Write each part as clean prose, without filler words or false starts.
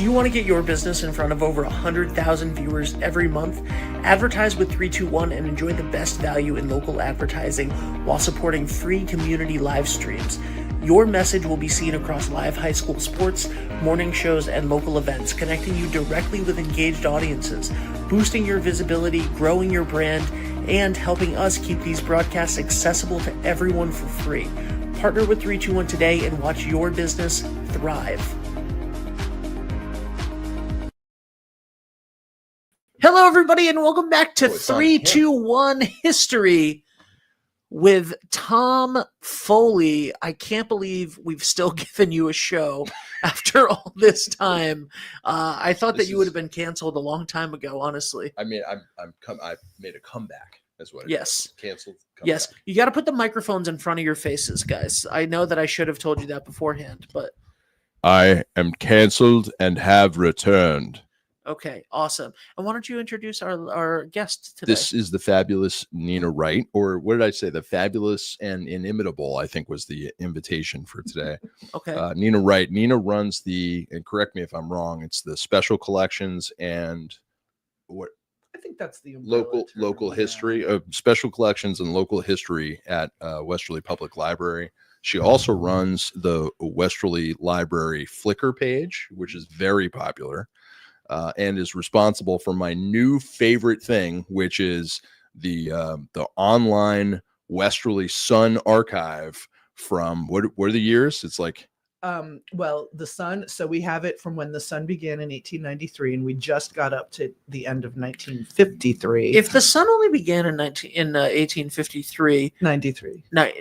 Do you want to get your business in front of over 100,000 viewers every month? Advertise with 321 and enjoy the best value in local advertising while supporting free community live streams. Your message will be seen across live high school sports, morning shows, and local events, connecting you directly with engaged audiences, boosting your visibility, growing your brand, and helping us keep these broadcasts accessible to everyone for free. Partner with 321 today and watch your business thrive. Hello, everybody, and welcome back to 321 History with Tom Foley. I can't believe we've still given you a show after all this time. I thought that you would have been canceled a long time ago, honestly. I mean, I made a comeback. That's what it Yes. is. Canceled. Yes. Comeback. You got to put the microphones in front of your faces, guys. I know that I should have told you that beforehand, but I am canceled and have returned. okay, awesome. And why don't you introduce our guest today? This is the fabulous Nina Wright, or what did I say? The fabulous and inimitable, I think, was the invitation for today. Okay. Nina Wright. Nina runs and correct me if I'm wrong, it's the special collections and what I think that's the local history of special collections and local history at Westerly Public Library. She also runs the Westerly Library Flickr page, which is very popular. And is responsible for my new favorite thing, which is the online Westerly Sun archive from what are the years? It's like well, the Sun. So we have it from when the Sun began in 1893, and we just got up to the end of 1953. If the Sun only began in 1853, 93. no,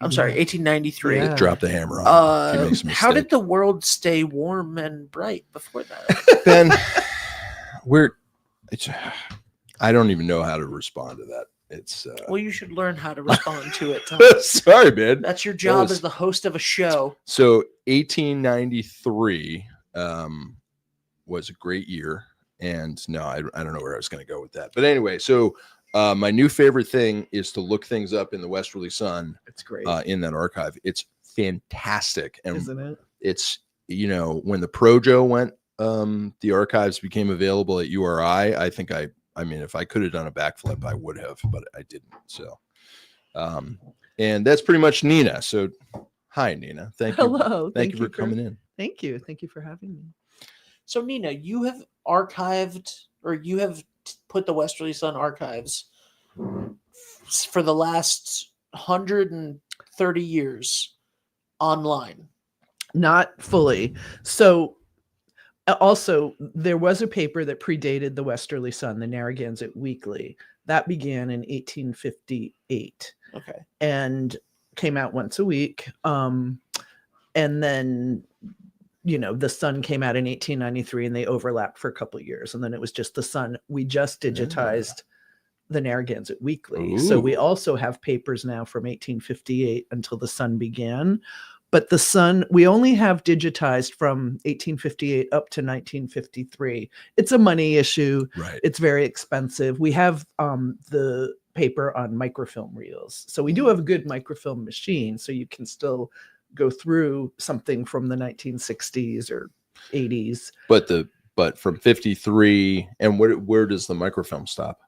I'm sorry, 1893. Yeah. drop the hammer on. If he makes a How did mistake. the world stay warm and bright before that? Ben, I don't even know how to respond to that. It's Well, you should learn how to respond to it, Tom. sorry, man. That's your job was- as the host of a show. So 1893 was a great year, and no, I don't know where I was going to go with that. But anyway, so my new favorite thing is to look things up in the Westerly Sun. It's great, In that archive. It's fantastic, and isn't it? it's when the Projo went, the archives became available at URI. I mean, if I could have done a backflip, I would have, but I didn't. So, and that's pretty much Nina. So, hi, Nina. Thank you. Hello. Thank you for coming in. Thank you. Thank you for having me. So, Nina, you have archived, or you have put the Westerly Sun archives for the last 130 years online. Not fully. So also, there was a paper that predated the Westerly Sun, the Narragansett Weekly. That began in 1858. Okay. And came out once a week. And then, the Sun came out in 1893, and they overlapped for a couple of years. And then it was just the Sun. We just digitized the Narragansett Weekly. Ooh. So we also have papers now from 1858 until the Sun began. But the Sun, we only have digitized from 1858 up to 1953. It's a money issue. Right. It's very expensive. We have the paper on microfilm reels. So we do have a good microfilm machine. So you can still go through something from the 1960s or 80s. But from 53, and where does the microfilm stop?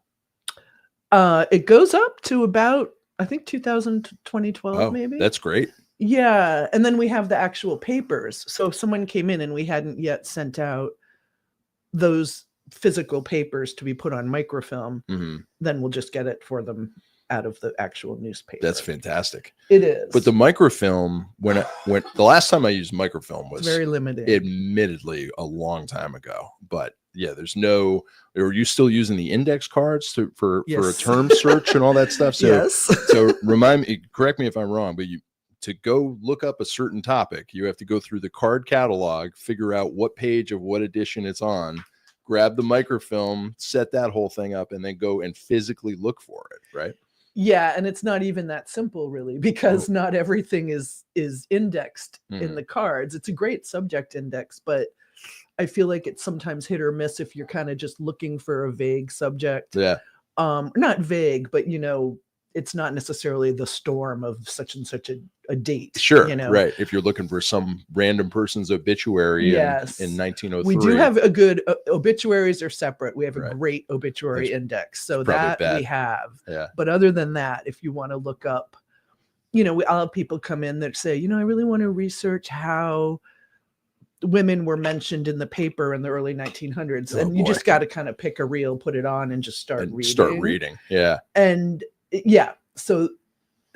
It goes up to about, I think, 2012, maybe. That's great. Yeah. And then we have the actual papers. So if someone came in and we hadn't yet sent out those physical papers to be put on microfilm, then we'll just get it for them out of the actual newspaper. That's fantastic. It is. But the microfilm, when the last time I used microfilm was very limited. Admittedly, a long time ago. But yeah, are you still using the index cards for a term search and all that stuff? So, yes. So correct me if I'm wrong, but to go look up a certain topic, you have to go through the card catalog, figure out what page of what edition it's on, grab the microfilm, set that whole thing up, and then go and physically look for it, right? Yeah, and it's not even that simple, really, because not everything is indexed in the cards. It's a great subject index, but I feel like it's sometimes hit or miss if you're kind of just looking for a vague subject. Yeah. Not vague, but it's not necessarily the storm of such and such a date. Sure, you know? right. If you're looking for some random person's obituary Yes. in 1903. We do have a good obituaries are separate. We have a Right. great obituary That's index. So probably that bad. we have. Yeah. But other than that, if you want to look up, I'll have people come in that say, I really want to research how women were mentioned in the paper in the early 1900s. And you just got to kind of pick a reel, put it on, and just start reading. Yeah. And yeah, so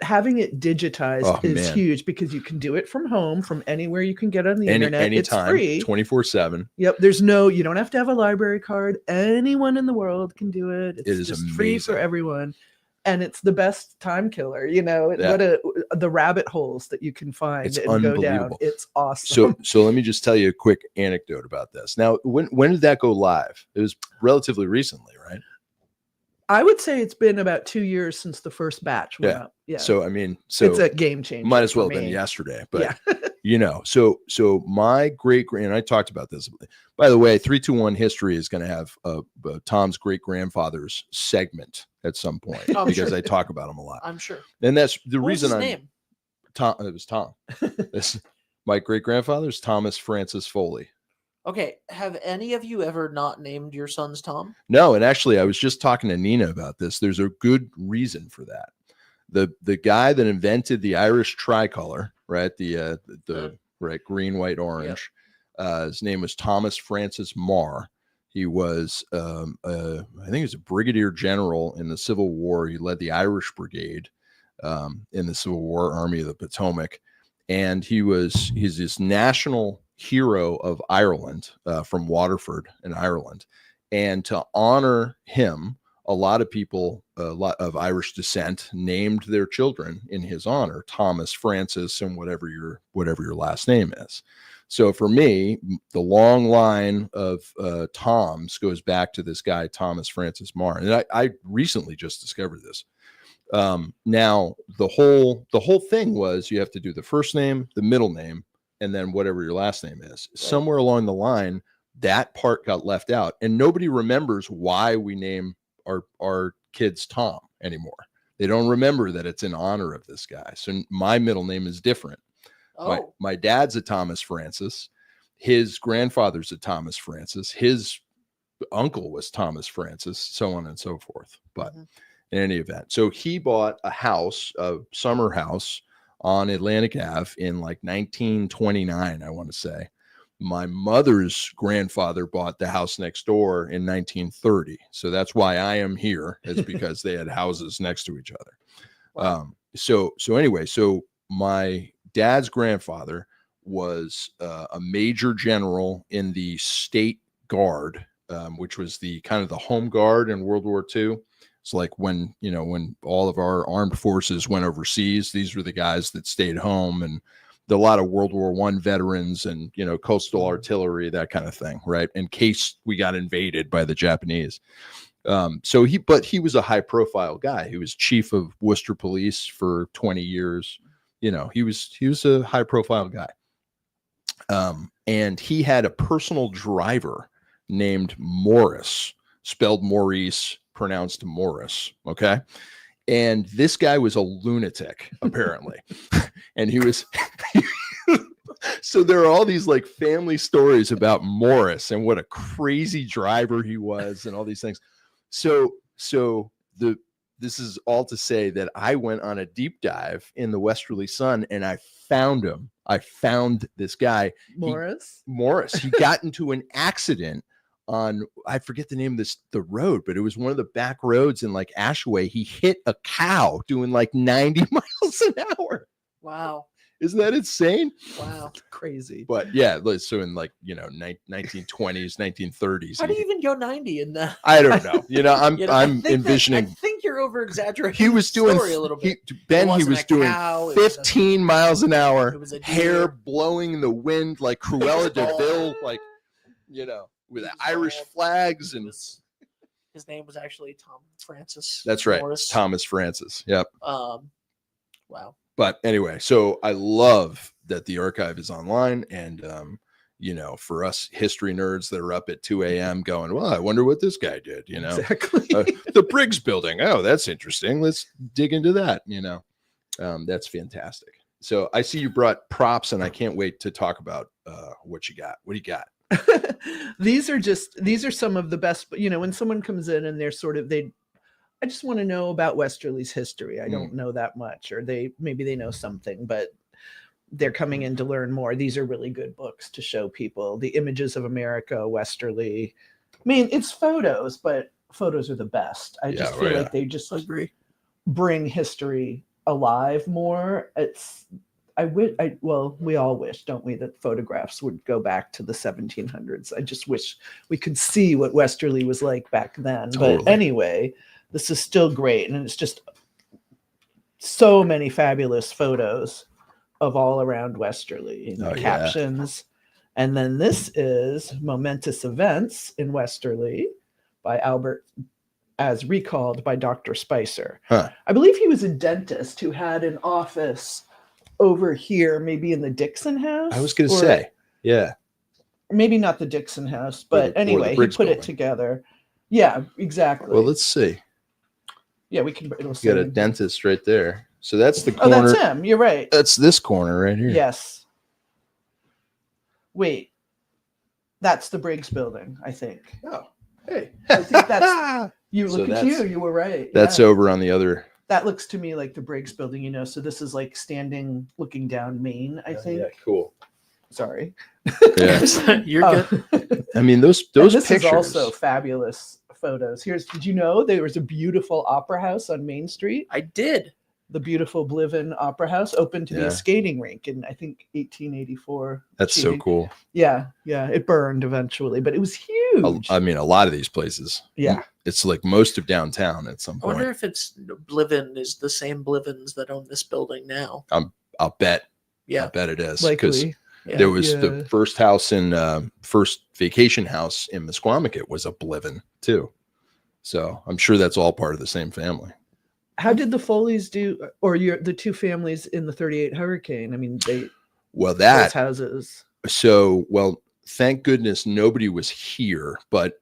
having it digitized is huge because you can do it from home, from anywhere you can get on the internet. Anytime, it's free. 24/7. Yep. You don't have to have a library card. Anyone in the world can do it. It's just amazing. Free for everyone. And it's the best time killer, the rabbit holes that you can find and go down. It's awesome. So let me just tell you a quick anecdote about this. Now, when did that go live? It was relatively recently, right? I would say it's been about 2 years since the first batch went up. Yeah. So it's a game changer. Might as well have been yesterday, but so my and I talked about this. By the way, 321 History is going to have Tom's great grandfather's segment at some point because I talk about him a lot. I'm sure. And that's the reason his name? Tom. It was Tom. My great grandfather's Thomas Francis Foley. Okay. Have any of you ever not named your sons Tom? No. And actually, I was just talking to Nina about this. There's a good reason for that. The guy that invented the Irish tricolor, right? The right green, white, orange. Yep. His name was Thomas Francis Marr. He was, I think he was a brigadier general in the Civil War. He led the Irish Brigade in the Civil War, Army of the Potomac, and he's this national hero of Ireland from Waterford in Ireland. And to honor him, a lot of people, a lot of Irish descent, named their children in his honor, Thomas Francis, and whatever your last name is. So for me, the long line of Toms goes back to this guy, Thomas Francis Marr. And I recently just discovered this. Now the whole thing was you have to do the first name, the middle name, and then whatever your last name is. Right. Somewhere along the line, that part got left out, and nobody remembers why we name our kids Tom anymore. They don't remember that it's in honor of this guy. So my middle name is different. My dad's a Thomas Francis. His grandfather's a Thomas Francis. His uncle was Thomas Francis, so on and so forth. But in any event, so he bought a house, a summer house on Atlantic Ave in like 1929, I want to say. My mother's grandfather bought the house next door in 1930. So that's why I am here, is because they had houses next to each other. Wow. So anyway, so my dad's grandfather was a major general in the State Guard, which was the kind of the home guard in World War II. It's like when all of our armed forces went overseas, these were the guys that stayed home, and a lot of World War I veterans and, coastal artillery, that kind of thing, right? In case we got invaded by the Japanese. So he was a high profile guy. He was chief of Worcester Police for 20 years. He was a high profile guy. And he had a personal driver named Morris, spelled Maurice, pronounced Morris. Okay. And this guy was a lunatic, apparently. And he was, so there are all these like family stories about Morris and what a crazy driver he was and all these things. So this is all to say that I went on a deep dive in the Westerly Sun and I found him. I found this guy. Morris. He got into an accident on, I forget the name of the road, but it was one of the back roads in like Ashaway. He hit a cow doing like 90 miles an hour. Wow. Isn't that insane? Wow. Crazy. But yeah, so in like, 1920s, 1930s. How do you even go 90 in that? I don't know. I'm envisioning. I think you're over exaggerating. He was doing a little bit. He was doing 15 miles an hour, hair blowing in the wind like Cruella de Vil, like, with Irish flags, and his name was actually Tom Francis. That's right. Morris. Thomas Francis. Yep. Wow. But anyway, so I love that the archive is online, and for us history nerds that are up at 2 a.m. going, well, I wonder what this guy did, Exactly. The Briggs building. Oh, that's interesting. Let's dig into that. That's fantastic. So I see you brought props, and I can't wait to talk about what you got. What do you got? These are some of the best, when someone comes in and they're I just want to know about Westerly's history. I don't know that much, or maybe they know something, but they're coming in to learn more. These are really good books to show people the images of America, Westerly. I mean, it's photos, but photos are the best. I just feel like they just bring history alive more. We all wish, don't we, that photographs would go back to the 1700s. I just wish we could see what Westerly was like back then. Totally. But anyway, this is still great. And it's just so many fabulous photos of all around Westerly, captions. And then this is Momentous Events in Westerly by Albert, as recalled by Dr. Spicer. I believe he was a dentist who had an office over here, maybe in the Dixon House. I was going to say, yeah. Maybe not the Dixon House, but anyway, he put it together. Yeah, exactly. Well, let's see. Yeah, we can. You got a dentist right there. So that's the corner. Oh, that's him. You're right. That's this corner right here. Yes. Wait. That's the Briggs building, I think. Oh, hey. I think that's you. Look at you. You were right. That's over on the other. That looks to me like the Briggs building, So this is like looking down Main, I think. Yeah, cool. Sorry. Yeah. You're good. I mean, those this pictures. Is also fabulous photos. Did you know there was a beautiful opera house on Main Street? I did. The beautiful Bliven Opera House opened to be a skating rink in, I think, 1884. That's so cool. Yeah. It burned eventually, but it was huge. I mean, a lot of these places. Yeah. It's like most of downtown at some point. I wonder if it's Bliven is the same Blivens that own this building now. I'll bet. Yeah. I bet it is. Because there was the first house first vacation house in Mesquamaket was a Bliven too. So I'm sure that's all part of the same family. How did the Foleys do, or the two families in the 38 hurricane? I mean, those houses. So, thank goodness nobody was here, but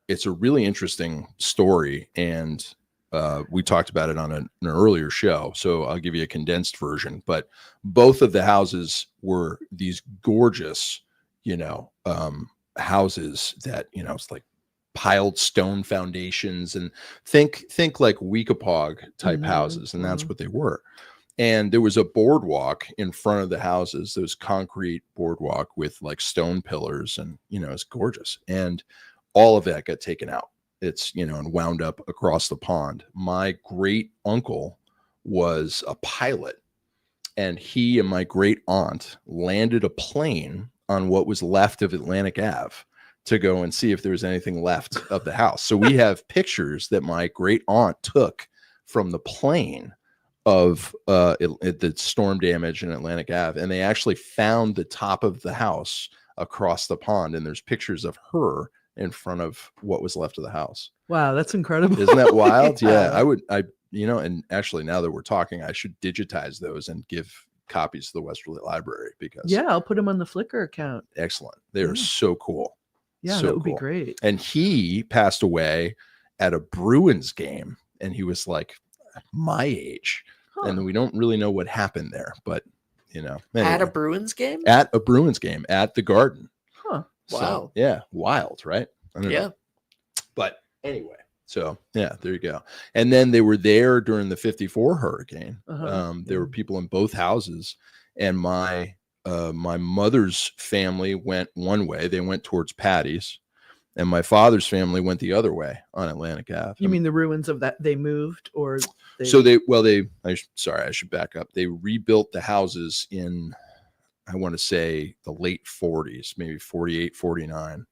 it's a really interesting story, and we talked about it on an earlier show. So I'll give you a condensed version. But both of the houses were these gorgeous, houses that it's like piled stone foundations, and think like Weekapaug type houses, and that's what they were. And there was a boardwalk in front of the houses, those concrete boardwalk with like stone pillars, and it's gorgeous. And all of that got taken out. It's and wound up across the pond. My great uncle was a pilot, and he and my great aunt landed a plane on what was left of Atlantic Ave to go and see if there was anything left of the house. So we have pictures that my great aunt took from the plane of the storm damage in Atlantic Ave. And they actually found the top of the house across the pond. And there's pictures of her in front of what was left of the house. Wow. That's incredible. Isn't that wild? Yeah. And actually now that we're talking, I should digitize those and give copies to the Westerly Library because I'll put them on the Flickr account. Excellent. They are so cool. Yeah, so that would cool. be great. And he passed away at a Bruins game, and he was like my age. And we don't really know what happened there, but anyway. At a Bruins game? At a Bruins game at the Garden. Wow. So, yeah, wild, right? I don't know. But anyway, so yeah, there you go. And then they were there during the 54 hurricane. There were people in both houses, and my mother's family went one way. They went towards Patty's, and my father's family went the other way on Atlantic Ave. You mean the ruins of that? They moved, or I should back up. They rebuilt the houses in, I want to say, the late 40s, maybe 48, 49,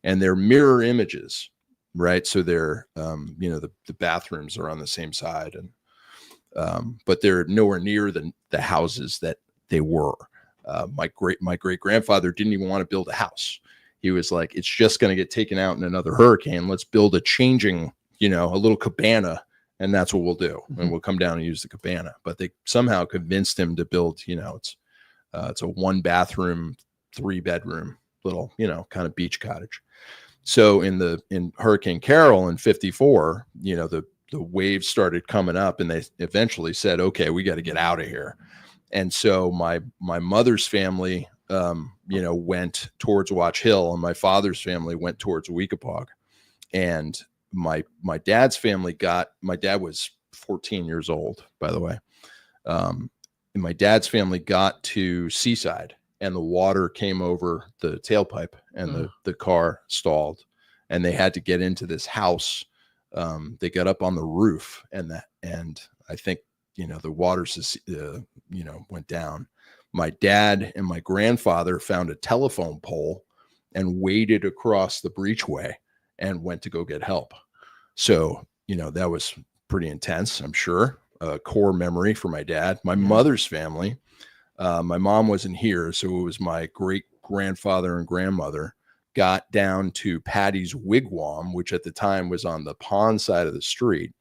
and they're mirror images, right? So they're, the bathrooms are on the same side, and but they're nowhere near the houses that they were. My great grandfather didn't even want to build a house. He was like, it's just going to get taken out in another hurricane. Let's build a little cabana, and that's what we'll do. And we'll come down and use the cabana. But they somehow convinced him to build, it's a 1 bathroom, 3-bedroom little, kind of beach cottage. So in Hurricane Carol in 54, the waves started coming up, and they eventually said, okay, we got to get out of here. And so my mother's family, went towards Watch Hill, and my father's family went towards Weekapaug. And my dad's family my dad was 14 years old, by the way. And my dad's family got to Seaside, and the water came over the tailpipe, and the car stalled, and they had to get into this house. They got up on the roof, and I think, the water, went down. My dad and my grandfather found a telephone pole and waded across the breachway and went to go get help. So, that was pretty intense, I'm sure. A core memory for my dad. My mother's family, my mom wasn't here, so it was my great grandfather and grandmother, got down to Patty's Wigwam, which at the time was on the pond side of the street.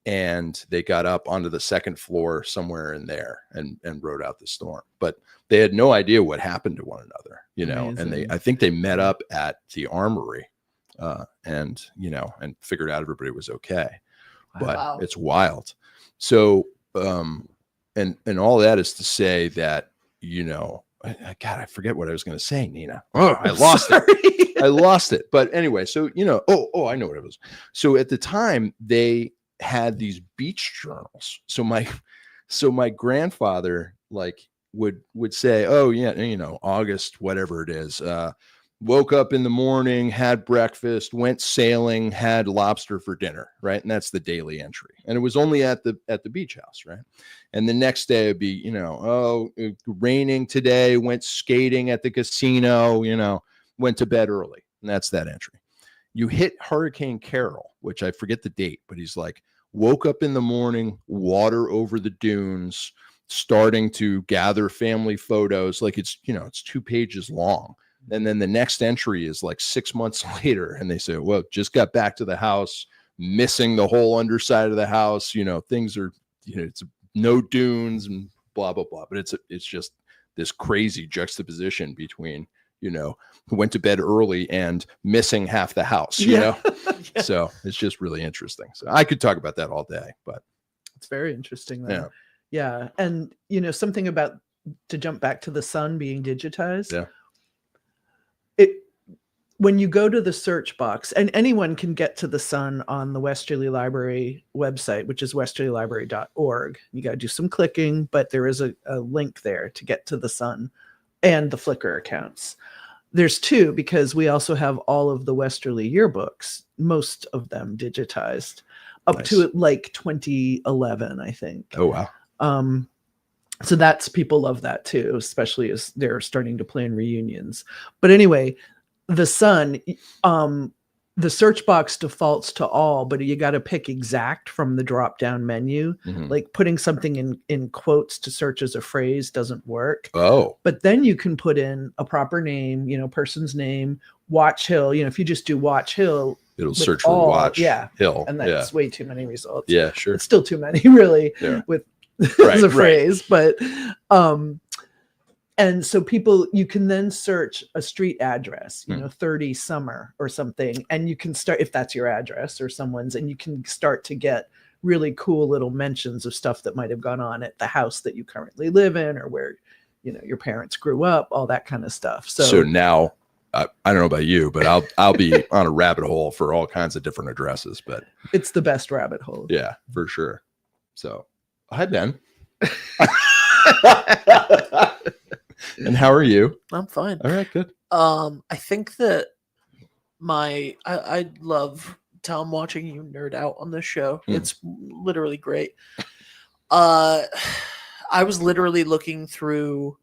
And they got up onto the second floor somewhere in there and rode out the storm. But they had no idea what happened to one another, Amazing. And I think they met up at the armory and figured out everybody was okay. But It's wild. So, and all that is to say that, God, I forget what I was going to say, Nina. Oh, I lost it. I lost it. But anyway, so, I know what it was. So at the time they had these beach journals. So my grandfather would say, oh yeah, August, whatever it is, woke up in the morning, had breakfast, went sailing, had lobster for dinner, right? And that's the daily entry. And it was only at the beach house, right? And the next day it'd be, raining today, went skating at the casino, went to bed early. And that's that entry. You hit Hurricane Carol, which I forget the date, but he's like, woke up in the morning, water over the dunes, starting to gather family photos. Like it's 2 pages long. And then the next entry is like 6 months later. And they say, well, just got back to the house, missing the whole underside of the house. Things are, it's no dunes and blah, blah, blah. But it's just this crazy juxtaposition between, who went to bed early and missing half the house, Yeah. So it's just really interesting. So I could talk about that all day, but it's very interesting though. Yeah. And something about, to jump back to the sun being digitized. Yeah. When you go to the search box, and anyone can get to the sun on the Westerly Library website, which is westerlylibrary.org. You got to do some clicking, but there is a link there to get to the sun and the Flickr accounts. There's 2, because we also have all of the Westerly yearbooks, most of them digitized up to like 2011, I think. Oh, wow. So that's, people love that too, especially as they're starting to plan reunions. But anyway, the sun, the search box defaults to all, but you got to pick exact from the drop down menu. Like putting something in quotes to search as a phrase doesn't work. Oh, but then you can put in a proper name, person's name, Watch Hill. If you just do Watch Hill, it'll search for Watch Hill. And that's way too many results. Yeah, sure. It's still too many, really, with as a phrase, but and so you can then search a street address, 30 Summer or something, and you can start, if that's your address or someone's, and you can start to get really cool little mentions of stuff that might have gone on at the house that you currently live in, or where your parents grew up, all that kind of stuff. So now I don't know about you, but I'll be on a rabbit hole for all kinds of different addresses, but it's the best rabbit hole. Yeah, for sure. So hi, Ben. And how are you? I'm fine. All right, good. I think that I love, Tom, watching you nerd out on this show. It's literally great. I was literally looking through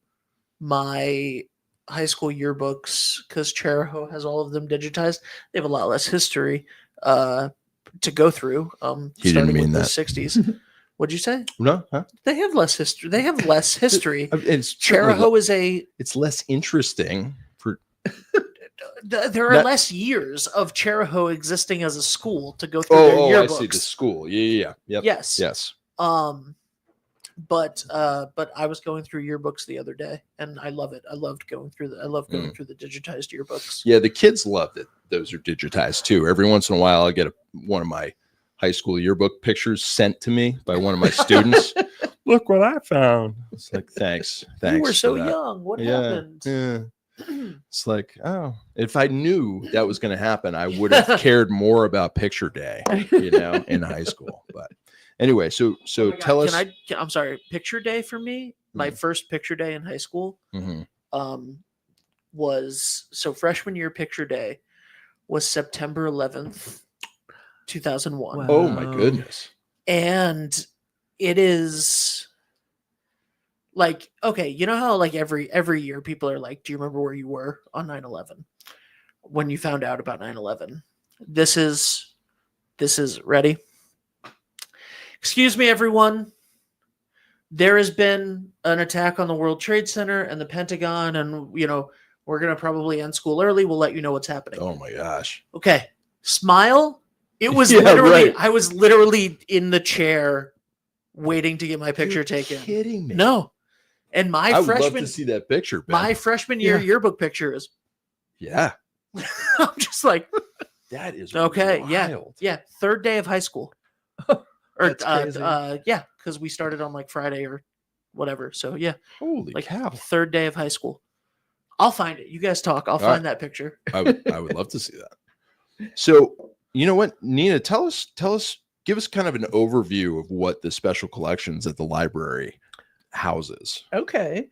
my high school yearbooks because Charahoe has all of them digitized. They have a lot less history to go through. He didn't mean with that. The 60s. What'd you say? No, huh? They have less history. They have less history. Charahoe is it's less interesting for. There are less years of Charahoe existing as a school to go through their yearbooks. I see, the school. Yeah. Yep. Yes. But I was going through yearbooks the other day, and I love it. I loved going through the digitized yearbooks. Yeah, the kids love that those are digitized too. Every once in a while, I get one of my high school yearbook pictures sent to me by one of my students. Look what I found. It's like, thanks. You were for so that. young. What happened? Yeah. It's like, oh, if I knew that was going to happen, I would have cared more about picture day, in high school. But anyway, so Oh my tell God, us. I'm sorry. Picture day for me. My first picture day in high school, was freshman year picture day was September 11th, 2001. Wow. Oh my goodness. And it is like, okay, you know how like every year people are like, do you remember where you were on 9/11 when you found out about 9/11? This is ready. Excuse me, everyone. There has been an attack on the World Trade Center and the Pentagon, and we're gonna probably end school early. We'll let you know what's happening. Oh my gosh. Okay. Smile. It was I was literally in the chair waiting to get my picture taken. Kidding me? No. And I would love to see that picture, Ben. My freshman year yearbook picture is. Yeah. I'm just like, that is okay. wild. Yeah. Third day of high school. That's crazy. Because we started on like Friday or whatever. So yeah. Holy like cow. Third day of high school. I'll find it. You guys talk. I'll find that picture. I would love to see that. So, you know what, Nina, tell us, give us kind of an overview of what the special collections at the library houses. Okay.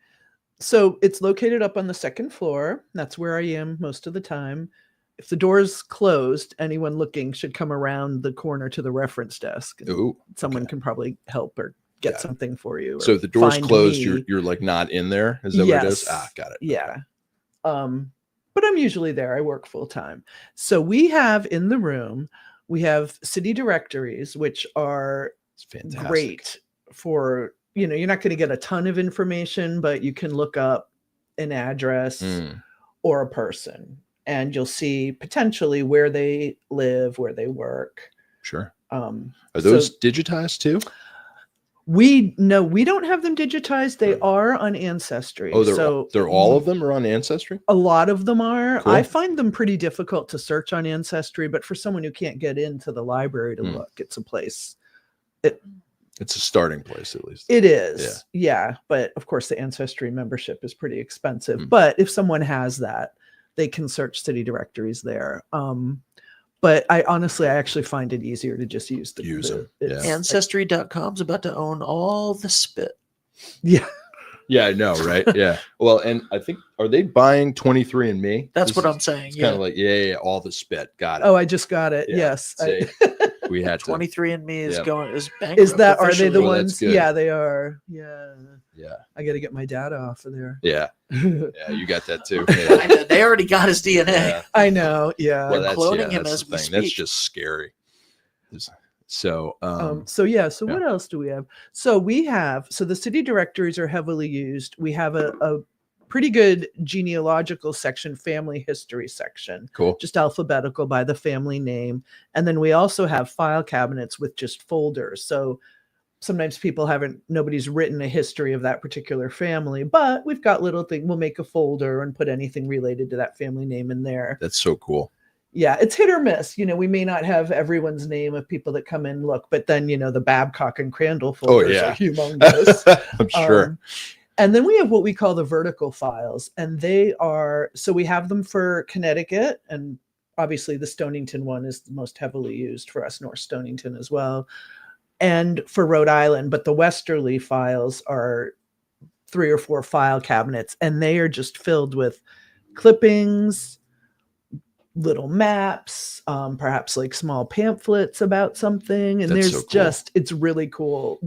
So it's located up on the second floor. That's where I am most of the time. If the door's closed, anyone looking should come around the corner to the reference desk. Ooh, someone can probably help or get something for you. So if the door's closed, you're like not in there. Is that what it is? Ah, got it. Yeah. But I'm usually there. I work full time. So we have in the room, we have city directories, which are great for, you're not going to get a ton of information, but you can look up an address or a person and you'll see potentially where they live, where they work. Sure. Are those digitized too? We don't have them digitized. They are on Ancestry. Oh, they're all of them are on Ancestry? A lot of them are. Cool. I find them pretty difficult to search on Ancestry, but for someone who can't get into the library to look, it's a place. It's a starting place, at least. It is. Yeah. But of course, the Ancestry membership is pretty expensive. But if someone has that, they can search city directories there. But I actually find it easier to just use them. Ancestry.com's about to own all the spit. Yeah. Yeah, I know, right? Yeah. Well, and I think, are they buying 23andMe? That's what I'm saying. It's kind of like, all the spit. Got it. Oh, I just got it. Yeah. Yes. We had 23andMe is bankrupt. Is that, are they the Oh, ones? Yeah, they are. Yeah. Yeah. I got to get my data off of there. Yeah. Yeah, you got that too. I know, they already got his DNA. Yeah. I know. Yeah. Well, that's cloning him as the we thing. speak. That's just scary. So, what else do we have? So the city directories are heavily used. We have a pretty good genealogical section, family history section. Cool. Just alphabetical by the family name. And then we also have file cabinets with just folders. So sometimes nobody's written a history of that particular family, but we've got little things. We'll make a folder and put anything related to that family name in there. That's so cool. Yeah, it's hit or miss. We may not have everyone's name of people that come in look, but then, the Babcock and Crandall folders are humongous. I'm sure. And then we have what we call the vertical files, and we have them for Connecticut, and obviously the Stonington one is the most heavily used for us, North Stonington as well, and for Rhode Island. But the Westerly files are 3 or 4 file cabinets, and they are just filled with clippings, little maps, perhaps like small pamphlets about something. And That's there's so cool. it's really cool.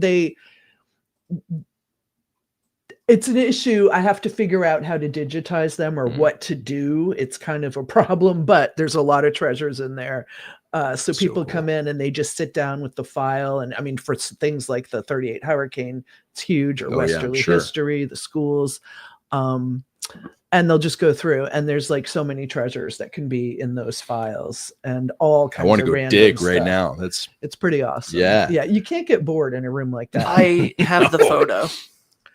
It's an issue. I have to figure out how to digitize them or what to do. It's kind of a problem, but there's a lot of treasures in there. So people come in and they just sit down with the file. And I mean, for things like the 38 hurricane, it's huge, or Westerly history, the schools. and they'll just go through, and there's like so many treasures that can be in those files, and all kinds I want of to go random dig right stuff. now. It's pretty awesome. Yeah. Yeah. You can't get bored in a room like that. I have the photo.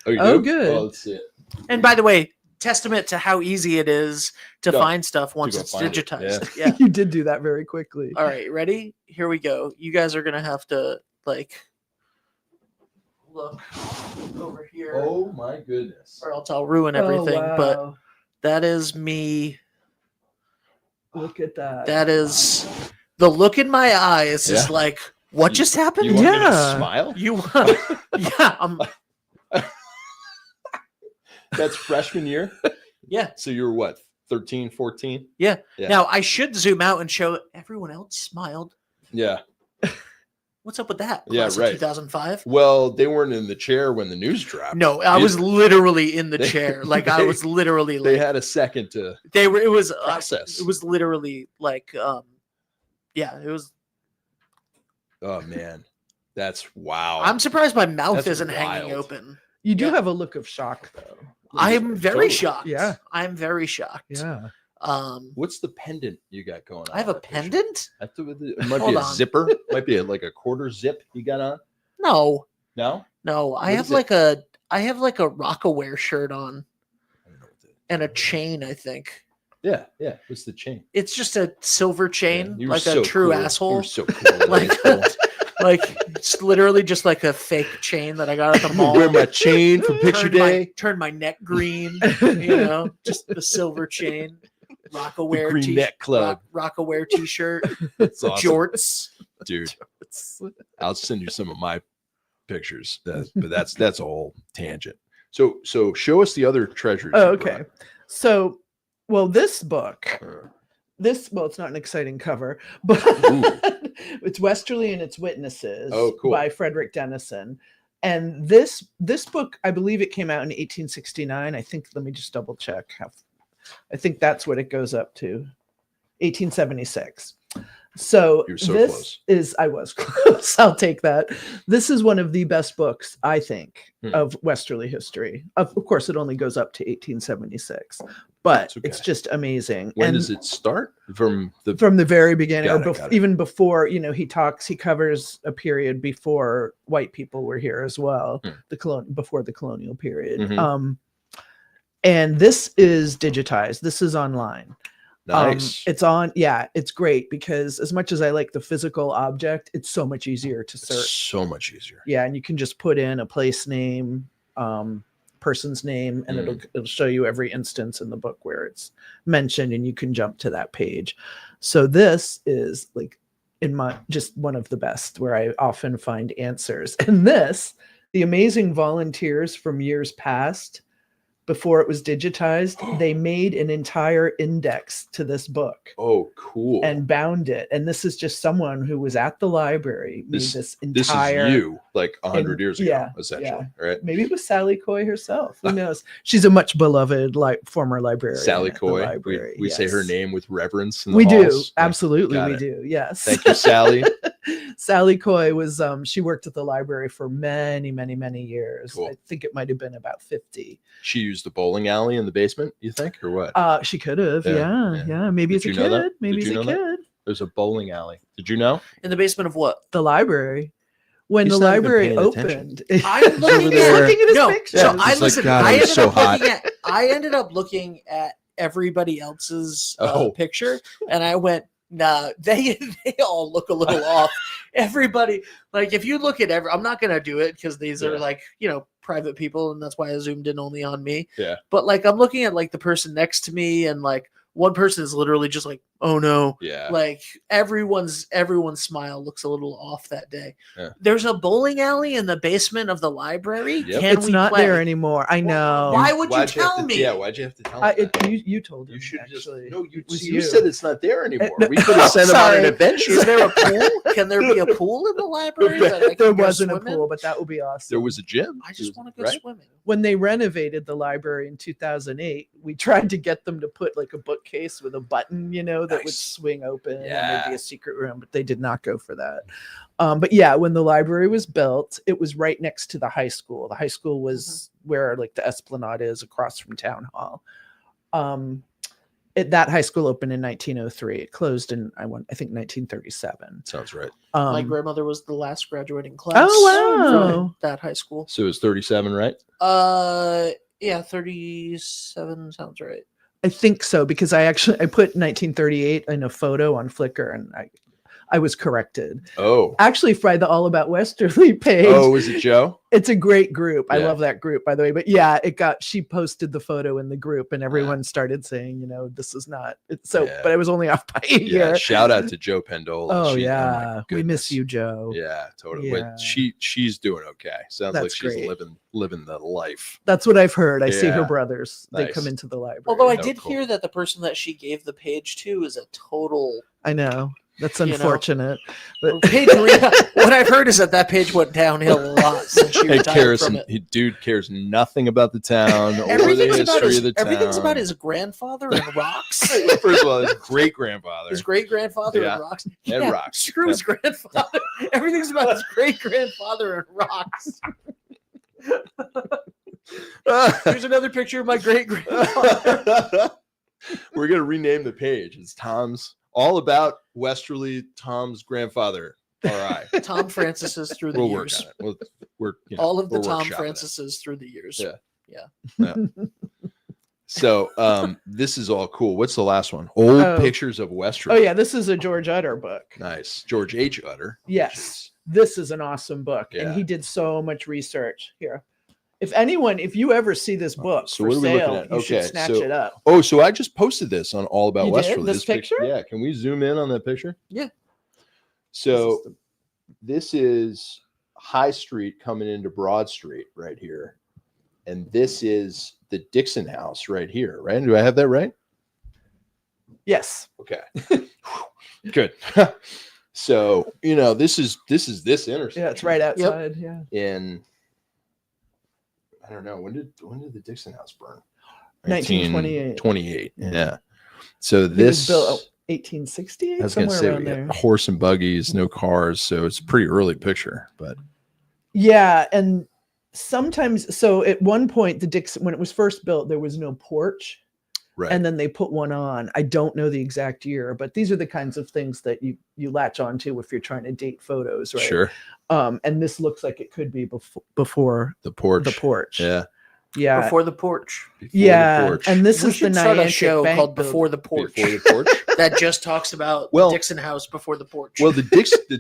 Oh, you Oh, do? good. Oh, let's see it. And by the way, testament to how easy it is to No, find stuff once go it's find it, digitized. yeah. Yeah. You did do that very quickly. All right, ready? Here we go. You guys are gonna have to like look over here, Oh my goodness. or else I'll ruin everything. Oh, But wow. that is me. Look at that. That is the look in my eyes. Is Yeah. like, what just happened? You want me to Yeah. smile? You want? Yeah. That's freshman year? Yeah. So you were what, 13, 14? Yeah. Yeah. Now I should zoom out and show everyone else smiled. Yeah. What's up with that? Yeah, Class of right. 2005. Well, they weren't in the chair when the news dropped. No, I You- was literally in the They- chair. Like I they- was literally They like had a second to they were. It was process. it was literally like yeah. It was. Oh man. That's wow. I'm surprised my mouth That's isn't hanging wild. open. You do Yeah. have a look of shock, though. I'm very Totally. shocked. Yeah. I'm very shocked. Yeah. What's the pendant you got going on? I have a in that picture? pendant. I thought it might be Hold a on. zipper. Might be like a quarter zip you got on. No, No? no. I What have is it? like a Rockaware shirt on I don't know what the- and a chain. I think Yeah, yeah. What's the chain? it's just a silver chain, You were like so a true cool. You asshole. were so cool. in Like- high school. Like it's literally just like a fake chain that I got at the I'm gonna mall. wear my chain for picture day. Turn my neck green. You know, just the silver chain. Rockaware Green Neck Club. Rockaware t-shirt. That's awesome. Jorts. Dude. I'll send you some of my pictures. But that's a whole tangent. So show us the other treasures. Oh, you okay. So, well, this book, brought. well, it's not an exciting cover, but it's Westerly and Its Witnesses Oh, cool. by Frederick Dennison. And this book, I believe it came out in 1869. I think, let me just double check. I think that's what it goes up to, 1876. So You're so this close. is, I was close. I'll take that. This is one of the best books, I think, of Westerly history. Of course, it only goes up to 1876, but That's okay. it's just amazing. When And does it start? From the from the very beginning, Got or it, got it. even before, he covers a period before white people were here as well, before the colonial period. Mhm. And this is digitized. This is online. nice. It's great because as much as I like the physical object, it's so much easier to It's search. so much easier. Yeah, and you can just put in a place name, person's name, and it'll show you every instance in the book where it's mentioned, and you can jump to that page. So this is like just one of the best, where I often find answers. And this, the amazing volunteers from years past, before it was digitized, they made an entire index to this book Oh, cool. and bound it. And this is just someone who was at the library, made this This entire. is you, like 100 years ago, yeah, essentially, right? Maybe it was Sally Coy herself. Who knows? She's a much beloved former librarian. Sally at the Coy. library, We say her yes. name with reverence. In the We do. halls. Like, Absolutely, got we it. do. Yes. Thank you, Sally. Sally Coy was she worked at the library for many, many, many years. Cool. I think it might have been about 50. She used the bowling alley in the basement, you think, or what? She could have, Yeah, yeah. Maybe Did as a you know that? kid. Maybe Did as you a know that? kid. There's a bowling alley. Did you know? In the basement of what? The library. When He's the not even library paying opened. I'm looking He's at looking at his no. pictures. So He's I like, listened. God, I I'm ended so up hot. looking at. I ended up looking at everybody else's picture, and I went, nah, they all look a little off. Everybody, like, if you look at I'm not gonna do it because these are like, private people, and that's why I zoomed in only on me. Yeah. But like, I'm looking at like the person next to me, and like one person is literally just like, oh no. Yeah. Like everyone's smile looks a little off that day. Yeah. There's a bowling alley in the basement of the library. Yep. Can It's we not play? there anymore. I know. Why would you Why'd have tell to- me? Yeah, why'd you have to tell me? that? You told him. You should just actually. no. You, It was you said it's not there anymore. no, We could have sent him on an sorry. adventure. Is there a pool? Can there be a pool in the library? That I can There go wasn't a swim in? pool, but that would be awesome. There was a gym. I just want to go right? swimming. When they renovated the library in 2008, we tried to get them to put like a bookcase with a button, that would Nice. swing open and Yeah. there'd be a secret room, but they did not go for that. But yeah, when the library was built, it was right next to the high school. The high school was where like the Esplanade is across from Town Hall. That high school opened in 1903. It closed in I think 1937. Sounds right. My Um, grandmother was the last graduating class. Oh, wow. From that high school. So it was 37, right? Yeah, 37 sounds right. I think so, because I put 1938 in a photo on Flickr, and I was corrected. Oh. Actually, by the All About Westerly page. Oh, was it Joe? It's a great group. I Yeah. love that group, by the way. But yeah, she posted the photo in the group, and everyone started saying, this is not. Yeah. But I was only off by a year. Shout out to Joe Pendola. Oh, my yeah. We miss goodness. you, Joe. Yeah, totally. Yeah. But she's doing okay. Sounds like That's she's great. living the life. That's what I've heard. I see her Yeah. brothers. They Nice. come into the library. Although I Oh, did cool. hear that the person that she gave the page to is a total I know. That's You know. unfortunate. But page. What I've heard is that page went downhill a lot since she Hey, retired from it. dude cares nothing about the town or the Everything's history of the town. everything's about his grandfather and rocks. First of all, his great grandfather. His great grandfather Yeah. and rocks. And rocks. Screw his grandfather. Everything's about his great grandfather and rocks. Here's another picture of my great grandfather. We're gonna rename the page. It's Tom's all about Westerly. Tom's grandfather. All right. Tom Francis's through the We'll work years. on it. We're All of the we're Tom workshopping it. Francises through the years. Yeah. So this is all cool. What's the last one? Old pictures of Westerly. oh yeah, this is a George Utter book. Nice. George H. Utter. Yes, this is an awesome book, Yeah. and he did so much research here. If you ever see this book So for what are we looking sale, at? you should Okay, snatch so- it up. Oh, so I just posted this on All About You did? Westerly. This picture? Yeah. Can we zoom in on that picture? Yeah. So this is High Street coming into Broad Street right here. And this is the Dixon House right here, right? Do I have that right? Yes. Okay. Good. So, this is this intersection. Yeah, it's right outside. Yeah. In I don't know, when did the Dixon House burn? 1928. 28. Yeah. So It was this built 1868. I was going to somewhere say around we there. got horse and buggies, no cars, so it's a pretty early picture. But Yeah, and sometimes, so at one point, the Dixon, when it was first built, there was no porch, right, and then they put one on. I don't know the exact year, but these are the kinds of things that you latch onto if you're trying to date photos, right? sure, And this looks like it could be before the porch, the porch. yeah, Yeah. Before the porch. before Yeah, the porch. and this We is the should start a Niantic show Bank called building. Before the Porch before the porch. that just talks about Well- the Dixon House before the porch. Well, the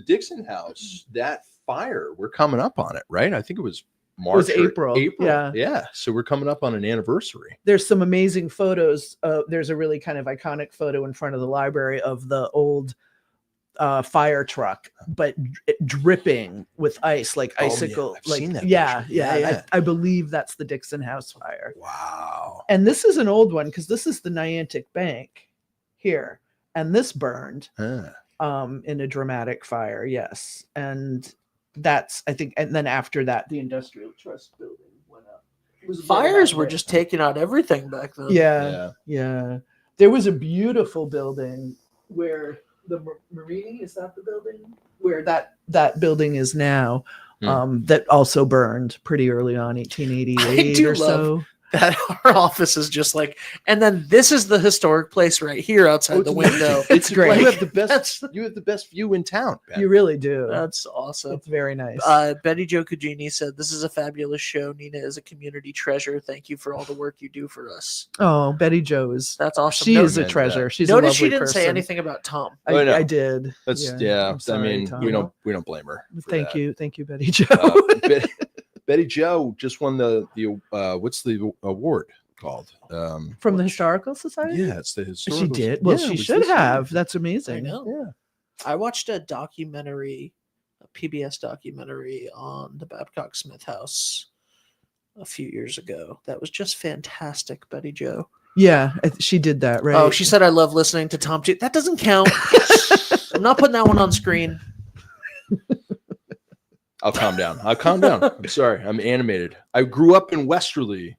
Dixon House, that fire, we're coming up on it, right? I think it was March, was or April, April, yeah. So we're coming up on an anniversary. There's some amazing photos. There's a really kind of iconic photo in front of the library of the old fire truck, but dripping with ice, like Oh, yeah, icicle. I've like seen that yeah, picture. yeah. Yeah. I believe that's the Dixon House fire. Wow. And this is an old one because this is the Niantic Bank here, and this burned in a dramatic fire. Yes, and that's I think, and then after that, the Industrial Trust building went up. It was Fires right were out just there. taking out everything back then. Yeah. There was a beautiful building where the Marini, is that the building where that building is now? That also burned pretty early on, 1888 do or so. That our office is just like, and then this is the historic place right here outside the window. It's great. You have the best. That's- You have the best view in town, Ben. You really do. That's awesome. It's very nice. Betty Jo Cugini said, "This is a fabulous show. Nina is a community treasure. Thank you for all the work you do for us." Oh, Betty Jo is. That's awesome. She No- is a Noted treasure. She's a Notice lovely she didn't person. say anything about Tom. I know. I did. That's I'm I sorry, mean, Tom. we don't blame her. for Thank that. you, Betty Jo. Betty Jo just won the what's the award called? From the Historical Society. Yeah, it's the historical. She did. Well, Yeah, it she was should this year. have. That's I amazing. know. Yeah. I watched a documentary, a PBS documentary on the Babcock Smith House a few years ago. That was just fantastic, Betty Jo. Yeah, she did that, right? Oh, she said, "I love listening to Tom G." That doesn't count. I'm not putting that one on screen. I'll calm down. I'm sorry. I'm animated. I grew up in Westerly.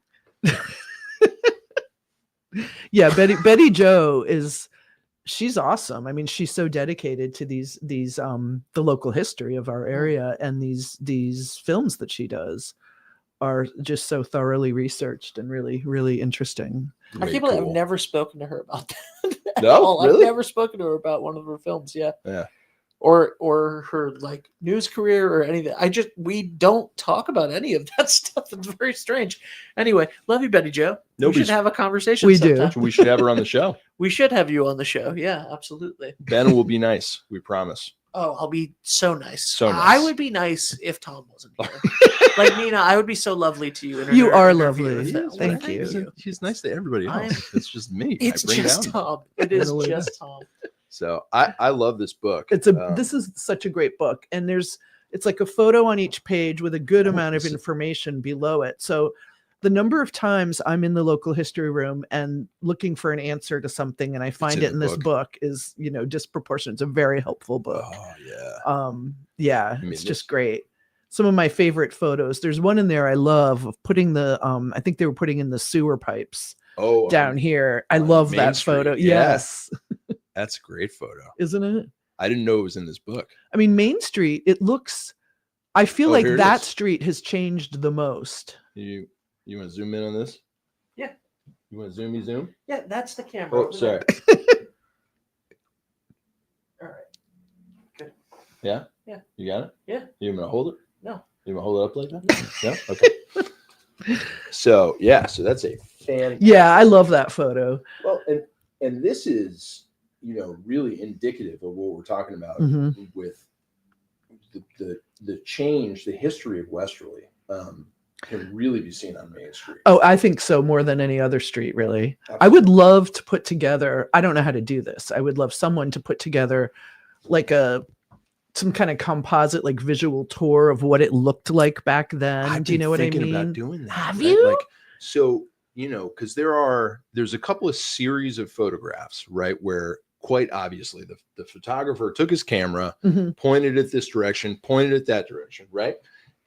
Yeah, Betty Jo she's awesome. I mean, she's so dedicated to these the local history of our area, and these films that she does are just so thoroughly researched and really, really interesting. I can't believe I've never spoken to her about that. at No? all. Really? I've never spoken to her about one of her films. Yeah. Yeah. Or her like news career or anything. We don't talk about any of that stuff. It's very strange. Anyway, love you, Betty Joe. We should have a conversation. We do. sometime. We should have her on the show. We should have you on the show. Yeah, absolutely. Ben will be nice. We promise. Oh, I'll be so nice. So nice. I would be nice if Tom wasn't here. Like Nina, I would be so lovely to you. You are in her lovely. view, if that- Thank you. He's nice to everybody else. It's just me. It's I bring just down. Tom. It is just Tom. So I love this book. This is such a great book, and it's like a photo on each page with a good amount of information below it. So the number of times I'm in the local history room and looking for an answer to something and I find it in this book is, disproportionate. It's a very helpful book. Oh yeah. It's just great. Some of my favorite photos. There's one in there I love of putting the I think they were putting in the sewer pipes down here. I love Main that Street. photo. Yeah. Yes. That's a great photo. Isn't it? I didn't know it was in this book. I mean, Main Street, I feel like here it that is. street has changed the most. You want to zoom in on this? Yeah. You want to zoom? Yeah, that's the camera. Oh, over sorry. there. All right. Good. Yeah? Yeah. You got it? Yeah. You want to hold it? No. You want to hold it up like that? No? Okay. So that's a fan. Yeah, I love that photo. Well, and this is, really indicative of what we're talking about Mhm. with the change, the history of Westerly can really be seen on Main Street. Oh, I think so, more than any other street, really. I would love to put together, I don't know how to do this. I would love someone to put together like some kind of composite, like visual tour of what it looked like back then. Do you know what I mean? About doing that. Have right? you? So, because there's a couple of series of photographs, right, where quite obviously the photographer took his camera, Mhm. pointed it this direction, pointed it that direction, right?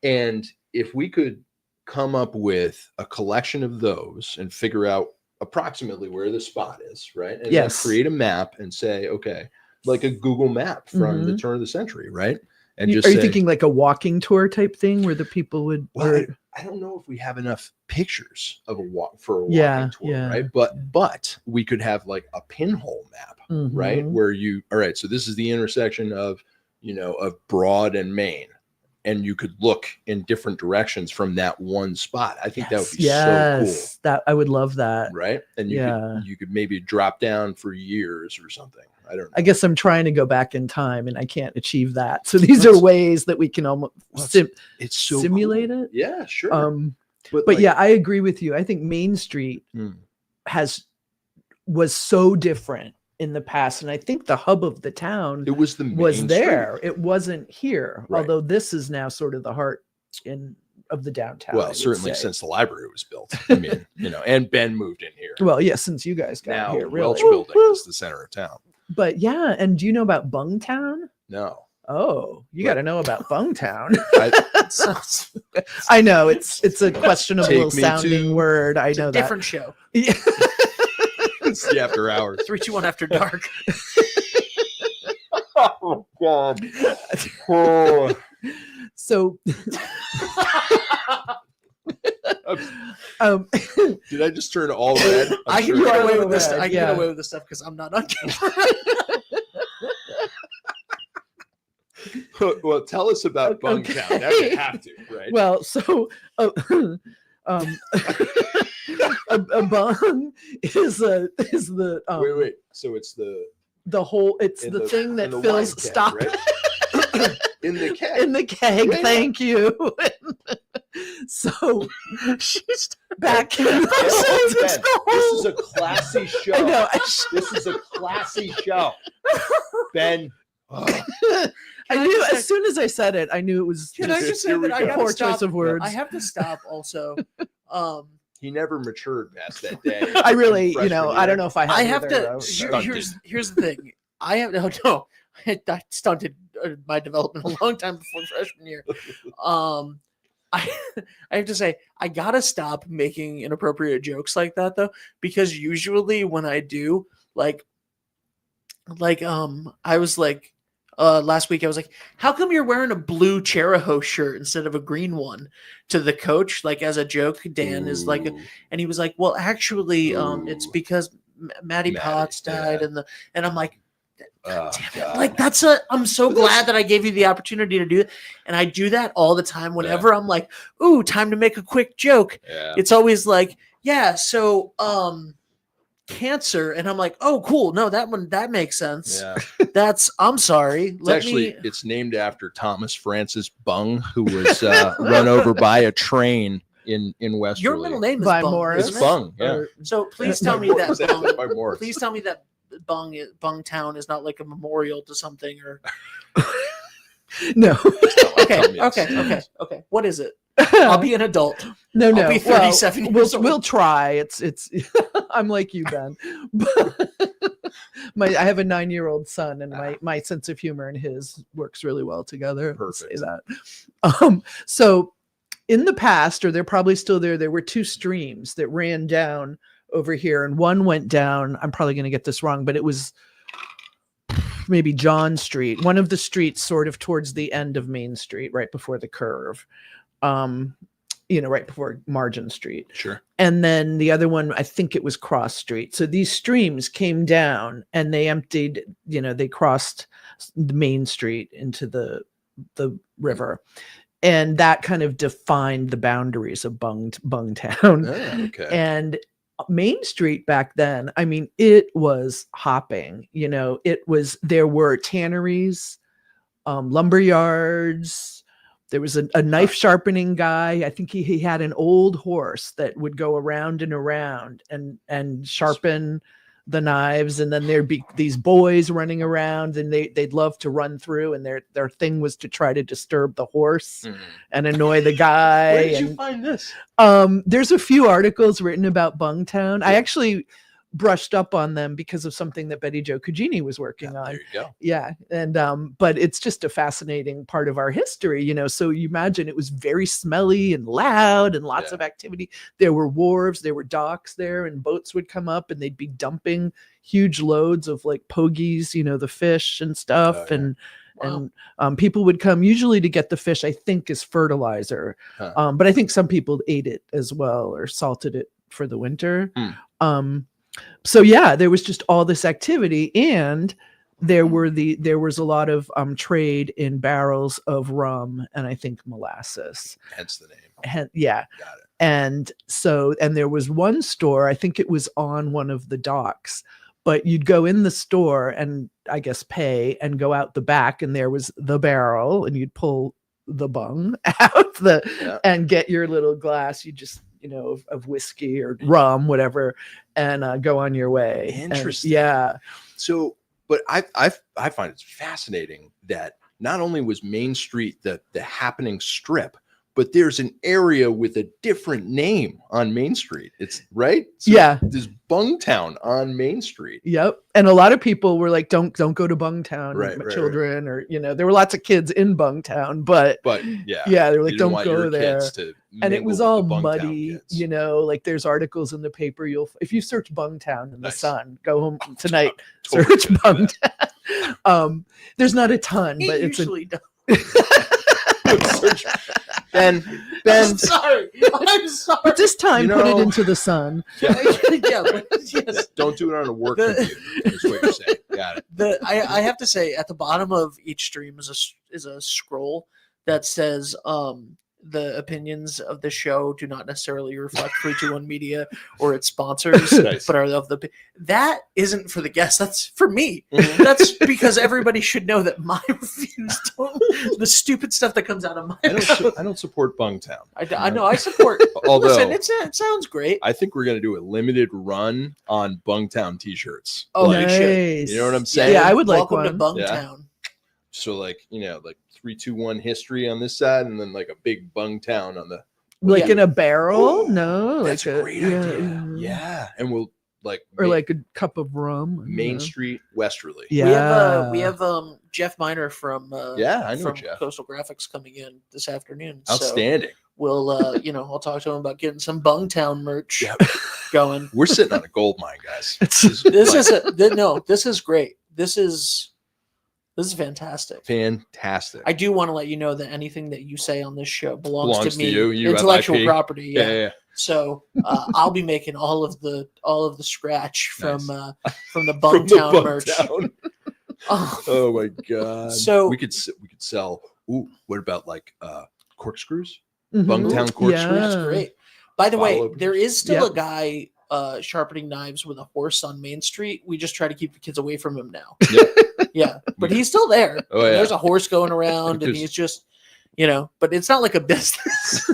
And if we could come up with a collection of those and figure out approximately where the spot is, right? And Yes. then create a map and say, okay, like a Google map from the turn of the century, right? And just Are you say, thinking like a walking tour type thing where the people would? well, I don't know if we have enough pictures of a walking Yeah, tour, yeah. right? But we could have like a pinhole map, right? Mhm. Where all right, so this is the intersection of Broad and Main, and you could look in different directions from that one spot. I think that would be so cool, that I would love that. right? And you could maybe drop down for years or something. I don't know. I guess I'm trying to go back in time and I can't achieve that. So these are ways that we can almost It's so simulate cool. it. Yeah, sure. But like, yeah, I agree with you. I think Main Street was so different in the past, and I think the hub of the town it was the main was there. street. It wasn't here, Right. although this is now sort of the heart of the downtown. I Well, would certainly say. since the library was built. I mean, and Ben moved in here. Well, yeah, since you guys got Now here, Welch really. Building is the center of town. But yeah, and do you know about Bungtown? No. Oh, you But- got to know about Bungtown. I, I know it's a questionable Take me sounding to- word. I It's know a that. different show. Yeah. it's the after hours. 321 After Dark. Oh God. Oh. So, Did I just turn all red? I can sure get are away a with this. little I red, can get yeah. away with this stuff because I'm not on camera. Well, tell us about Okay. Bungtown. Now you have to, right? well, so a bung is the wait. So it's the it's in the thing that in the fills wine keg, stop right? In the keg. in the keg. Yeah. Thank you. So She's back in Ben, the this is a classy show. I know. This is a classy show. Ben. I knew as soon as I said it, I knew it was Can I just say Here we that I go. gotta poor stop? choice of words. I have to stop also. He never matured past that day. I really, Freshman I don't year. know if I have. I have either, to. though. Stunted. Here's the thing. I have no. I stunted my development a long time before freshman year. I have to say I gotta stop making inappropriate jokes like that though, because usually when I do, I was like, last week I was like, how come you're wearing a blue Cheraho shirt instead of a green one, to the coach, like as a joke. Dan is like, Ooh. and he was like, well, actually, it's Ooh. because Maddie Maddie, Potts died. yeah. And I'm like, Oh, damn it. God. Like I'm so glad that I gave you the opportunity to do it. And I do that all the time. Whenever I'm like, ooh, time to make a quick joke. Yeah. It's always like, yeah, so cancer. And I'm like, oh, cool. No, that makes sense. Yeah. I'm sorry. It's named after Thomas Francis Bung, who was run over by a train in Westerly. Your middle name is By Bung, Morris. It's Bung, yeah. Or- So please tell me that By Morris. Please tell me that Bung Town is not like a memorial to something or. No. Okay. What is it? I'll be an adult. No. I'll be 37 years old. We'll try. It's. I'm like you, Ben. I have a 9-year-old son, and my sense of humor and his works really well together. Perfect. Say that. So in the past, or they're probably still there, there were 2 streams that ran down over here, and one went down. I'm probably going to get this wrong, but it was maybe John Street, one of the streets sort of towards the end of Main Street, right before the curve, right before Margin Street. Sure. And then the other one, I think it was Cross Street. So these streams came down and they emptied, they crossed the Main Street into the river. And that kind of defined the boundaries of Bungtown. Oh, okay. And Main Street back then, I mean, it was hopping. There were tanneries, lumber yards. There was a knife sharpening guy. I think he had an old horse that would go around and around and sharpen the knives, and then there'd be these boys running around, and they'd love to run through, and their thing was to try to disturb the horse and annoy the guy. Where did you find this? There's a few articles written about Bungtown. I actually brushed up on them because of something that Betty Jo Cugini was working on. There you go. Yeah. And but it's just a fascinating part of our history, so you imagine it was very smelly and loud and lots of activity. There were wharves, there were docks there, and boats would come up and they'd be dumping huge loads of like pogies, the fish and stuff. And people would come usually to get the fish, I think, as fertilizer. But I think some people ate it as well or salted it for the winter. So yeah, there was just all this activity, and there was a lot of trade in barrels of rum and I think molasses. Hence the name. Yeah. Got it. And there was one store, I think it was on one of the docks, but you'd go in the store and I guess pay and go out the back, and there was the barrel, and you'd pull the bung out and get your little glass. You just of whiskey or rum, whatever, and go on your way. Interesting. Yeah. So, but I find it fascinating that not only was Main Street the happening strip, but there's an area with a different name on Main Street. It's right. So there's Bungtown on Main Street. Yep. And a lot of people were like, don't go to Bungtown, right, children, right. Or, there were lots of kids in Bungtown, but they were like, don't go there. And it was all muddy, like there's articles in the paper. If you search Bungtown in the Sun, go home tonight, search Bungtown. There's not a ton, but it's usually search. Ben, I'm sorry. But this time, put it into the Sun. Yes. Don't do it on a work computer. That's what you're saying. Got it. I have to say, at the bottom of each stream is a scroll that says the opinions of the show do not necessarily reflect 321 Media or its sponsors, but are of the. That isn't for the guests. That's for me. Mm-hmm. That's because everybody should know that my reviews don't. The stupid stuff that comes out of my mouth. I don't support Bungtown. I know. I support. Although listen, it sounds great. I think we're gonna do a limited run on Bungtown T-shirts. Oh, nice. You know what I'm saying? Yeah, I would like Welcome one. to Bungtown. So like 321 history on this side, and then like a big Bungtown on the in a barrel. Ooh, no, that's like a great idea. Yeah, and we'll like a cup of rum. Main Street Westerly. Yeah, we have Jeff Miner from I know from Jeff. Coastal Graphics coming in this afternoon. Outstanding. So we'll I'll talk to him about getting some Bungtown merch going. We're sitting on a gold mine, guys. This is great. This is This is fantastic. Fantastic. I do want to let you know that anything that you say on this show belongs to me. you Intellectual have IP. property. Yeah. Yeah. So I'll be making all of the scratch from Nice. From the From the Bungtown merch. Bungtown. Oh. Oh my god. So we could sell. Ooh, what about like corkscrews? Mhm. Bungtown corkscrews. Yeah. that's great. By the Bottle way, openers. there is still Yep. a guy sharpening knives with a horse on Main Street. We just try to keep the kids away from him now. Yep. Yeah, but he's still there. Oh, yeah. There's a horse going around, and Because- he's just, but it's not like a business.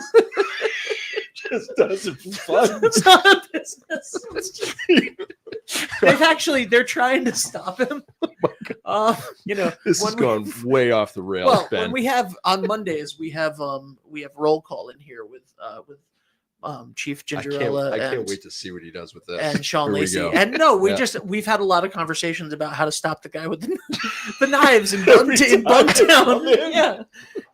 Just does it for fun. It's not a business. It's just- they're trying to stop him. This has gone way off the rails, Well, Ben. when we have on Mondays, we have roll call in here with Chief Gingerella I can't and, wait to see what he does with this. and Sean Here we Lacey. go. And no, Yeah. we've had a lot of conversations about how to stop the guy with the knives in Every in time they come Bungtown. in. Yeah.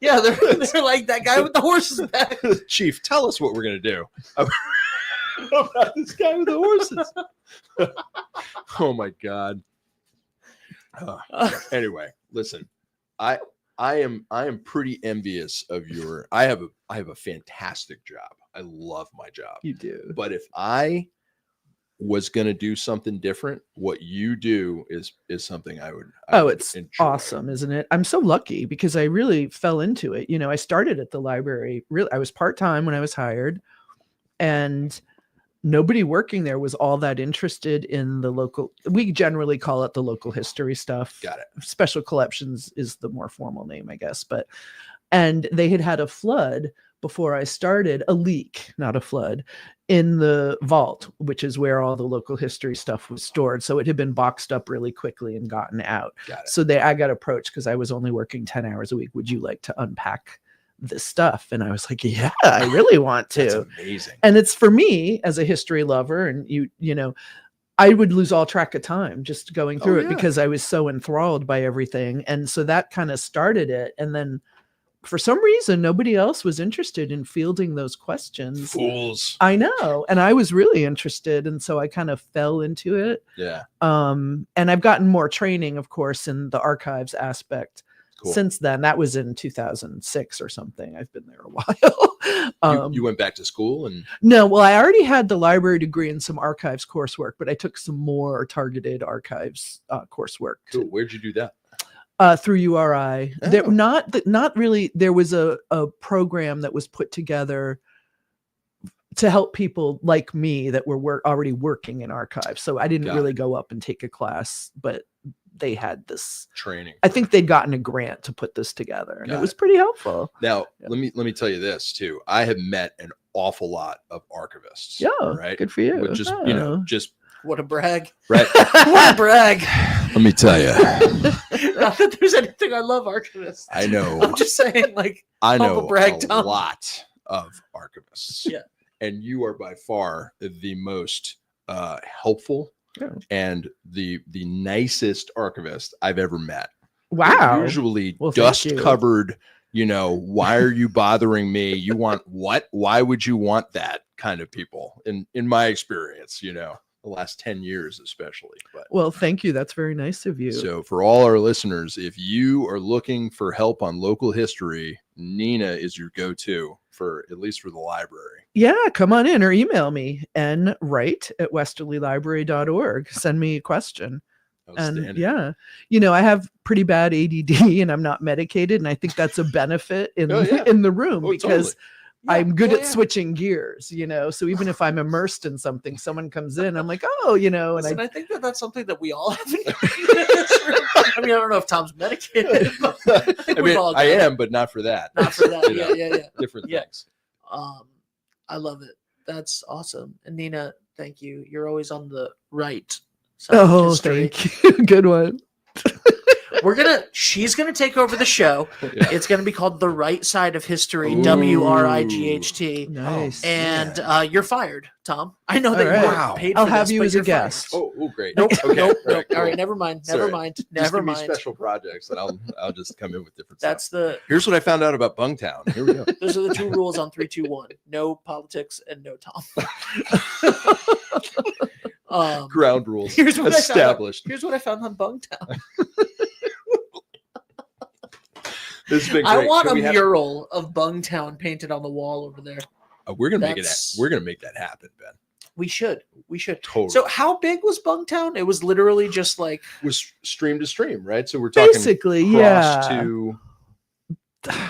Yeah, they're like that guy with the horse's back. Chief, tell us what we're gonna do about this guy with the horses. Oh my god. Anyway, listen, I am pretty envious of your. I have a fantastic job. I love my job. You do. But if I was going to do something different, what you do is something I would It's enjoy. awesome, isn't it? I'm so lucky because I really fell into it. I started at the library. Really, I was part-time when I was hired, and nobody working there was all that interested in the local. We generally call it the local history stuff. Got it. Special collections is the more formal name, I guess. And they had a flood before I started, a leak, not a flood, in the vault, which is where all the local history stuff was stored. So it had been boxed up really quickly and gotten out. Got it. So I got approached because I was only working 10 hours a week. Would you like to unpack this stuff? And I was like, yeah, I really want to. That's amazing. And it's for me as a history lover, and I would lose all track of time just going through it yeah. because I was so enthralled by everything. And so that kind of started it. And then for some reason, nobody else was interested in fielding those questions. Fools. I know. And I was really interested. And so I kind of fell into it. Yeah. And I've gotten more training, of course, in the archives aspect. Cool. Since then. That was in 2006 or something. I've been there a while. You went back to school and No, well, I already had the library degree and some archives coursework, but I took some more targeted archives coursework cool. Where'd you do that? through URI. Oh. There, not really. There was a program that was put together to help people like me that were already working in archives. So I didn't Got really go up and take a class, but they had this Training. I think they'd gotten a grant to put this together, and Got it was pretty helpful. Now, Yeah. let me tell you this too. I have met an awful lot of archivists. Yeah, right. good for you. With just Oh. just What a brag. right. What a brag. Let me tell you, Not that there's anything I love archivists. I know. I'm just saying, like, I know humble brag, a Tom. lot of archivists. Yeah. And you are by far the most helpful Yeah. and the nicest archivist I've ever met. Wow. They're usually Well, thank dust you. covered, why are you bothering me? You want what? Why would you want that kind of people in my experience, the last 10 years, especially. But Well, thank you. That's very nice of you. so for all our listeners, if you are looking for help on local history, Nina is your go-to for at least for the library. Yeah, come on in or email me nwright@westerlylibrary.org. Send me a question. And Outstanding. yeah, I have pretty bad ADD and I'm not medicated. And I think that's a benefit in, Oh, yeah. in the room Oh, because totally. I'm good at yeah. switching gears, so even if I'm immersed in something, someone comes in, I'm like, oh, and Listen, I I think that's something that we all have in this room. I mean, I don't know if Tom's medicated, but I think I we've mean, all I got it. am, but not for that. Not for that. You Yeah, know, yeah. Different Yeah. things. I love it. That's awesome. And Nina, thank you. You're always on the right side of oh, history. thank you. Good one. She's gonna take over the show. Yeah. It's gonna be called The Right Side of History, Ooh. WRIGHT. Nice. And you're fired, Tom. I know All that right. you weren't Wow. paid I'll for have this, you but as a you're fired. guest. Oh, great. Nope, Okay. nope, All nope. right, All right, cool. never mind. Sorry. Never mind. Just Never give me mind. special projects, and I'll just come in with different That's stuff. Here's what I found out about Bungtown. Here we go. those are the two rules on 321. No politics and no Tom. Ground rules Here's what established. Here's what I found on Bungtown. This has been I great. want Can a we have- mural of Bungtown painted on the wall over there. We're gonna That's- we're gonna make that happen, Ben. We should. Totally. So how big was Bungtown? It was literally just like was stream to stream, right? So we're talking Basically, cross yeah. to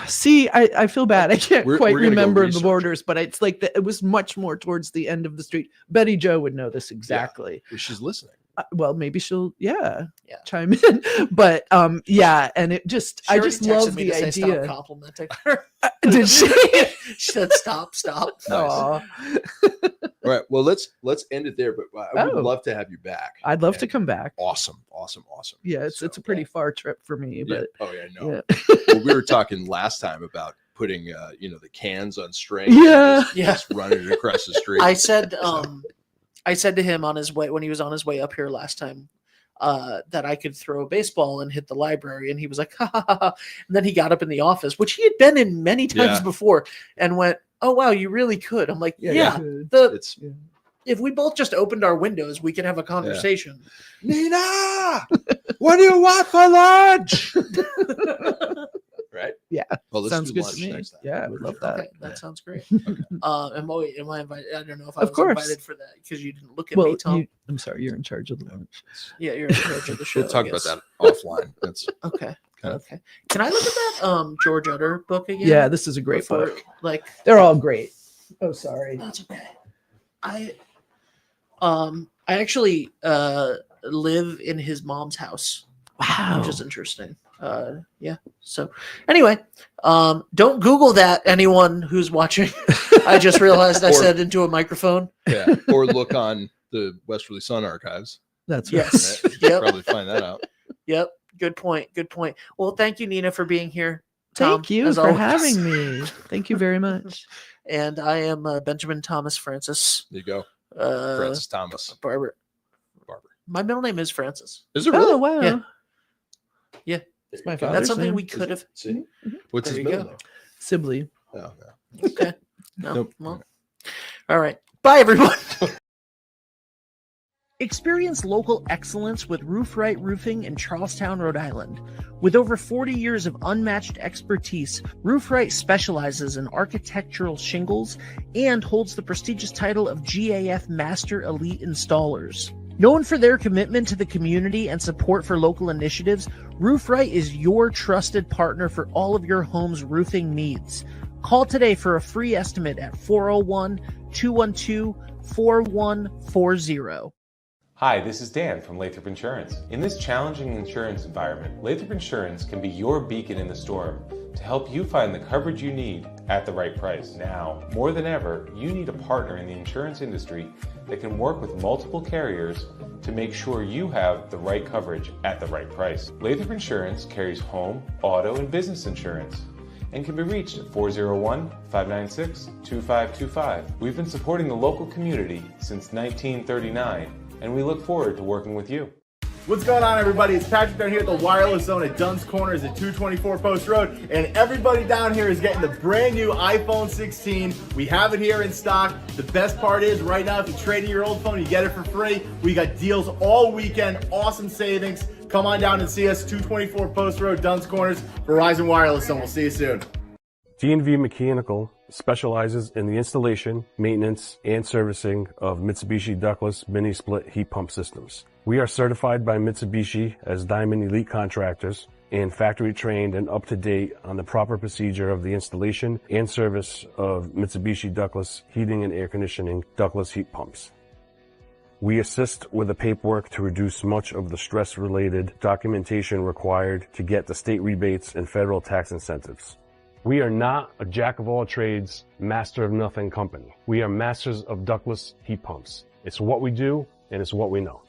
See, I feel bad. I can't We're quite gonna go remember the research. borders, but it's like it was much more towards the end of the street. Betty Jo would know this exactly. she's listening. Well, maybe she'll Yeah. chime in. But yeah, and it just she I already just texted love me the to say stop idea. complimenting her. Did she? She said stop. Aw. All right. Well, let's end it there. But I would Oh. love to have you back. I'd love to And come back. Awesome. Yeah, it's a pretty far trip for me, Yeah. but Oh yeah, no. yeah. Well, we were talking last time about putting the cans on string. Yeah. Just running it across the street. I said to him on his way when he was on his way up here last time that I could throw a baseball and hit the library, and he was like, ha ha ha, ha. And then he got up in the office, which he had been in many times Yeah. before, and went, "Oh wow, you really could." I'm like, yeah. It's If we both just opened our windows, we could have a conversation. Nina. What do you want for lunch? Right? Yeah. Well, let's Sounds do good lunch to me. next time. Yeah, I would love that. Okay, that sounds great. Okay. Am I invited? I don't know if I Of was course. invited for that because you didn't look at Well, me, Tom. I'm sorry, you're in charge of the lunch. Yeah, you're in charge of the show. We'll talk I about guess. that offline. That's Okay. kind of- Okay. Can I look at that George Utter book again? Yeah, this is a great Before- book. Like They're all great. Oh, sorry. that's okay. I actually live in his mom's house, Wow. which is interesting. Yeah. So anyway, don't Google that, anyone who's watching. I just realized I Or- said into a microphone. yeah. Or look on the Westerly Sun archives. That's right. Yes. Right? Yep. Probably find that out. Yep. Good point. Well, thank you, Nina, for being here. Tom, Thank you as for always. having me. Thank you very much. And I am Benjamin Thomas Francis. There you go. Uh, Francis Thomas. Barber. My middle name is Francis. Is it really? Oh, wow. Yeah. Yeah. It's my There you go. father's That's something name. we could have. See? What's There his you middle go. name? Sibley. Oh, no. Okay. No. Nope. Well. All right. Bye, everyone. Experience local excellence with Roof Right Roofing in Charlestown, Rhode Island. With over 40 years of unmatched expertise, Roof Right specializes in architectural shingles and holds the prestigious title of GAF Master Elite Installers. Known for their commitment to the community and support for local initiatives, Roof Right is your trusted partner for all of your home's roofing needs. Call today for a free estimate at 401-212-4140. Hi, this is Dan from Lathrop Insurance. In this challenging insurance environment, Lathrop Insurance can be your beacon in the storm to help you find the coverage you need at the right price. Now, more than ever, you need a partner in the insurance industry that can work with multiple carriers to make sure you have the right coverage at the right price. Lathrop Insurance carries home, auto, and business insurance and can be reached at 401-596-2525. We've been supporting the local community since 1939, and we look forward to working with you. What's going on, everybody? It's Patrick down here at the Wireless Zone at Dunn's Corners at 224 Post Road, and everybody down here is getting the brand new iPhone 16. We have it here in stock. The best part is right now, if you trade in your old phone, you get it for free. We got deals all weekend, awesome savings. Come on down and see us, 224 Post Road, Dunn's Corners, Verizon Wireless Zone. We'll see you soon. D&V Mechanical specializes in the installation, maintenance, and servicing of Mitsubishi ductless mini-split heat pump systems. We are certified by Mitsubishi as Diamond Elite Contractors and factory trained and up to date on the proper procedure of the installation and service of Mitsubishi ductless heating and air conditioning ductless heat pumps. We assist with the paperwork to reduce much of the stress-related documentation required to get the state rebates and federal tax incentives. We are not a jack-of-all-trades, master-of-nothing company. We are masters of ductless heat pumps. It's what we do, and it's what we know.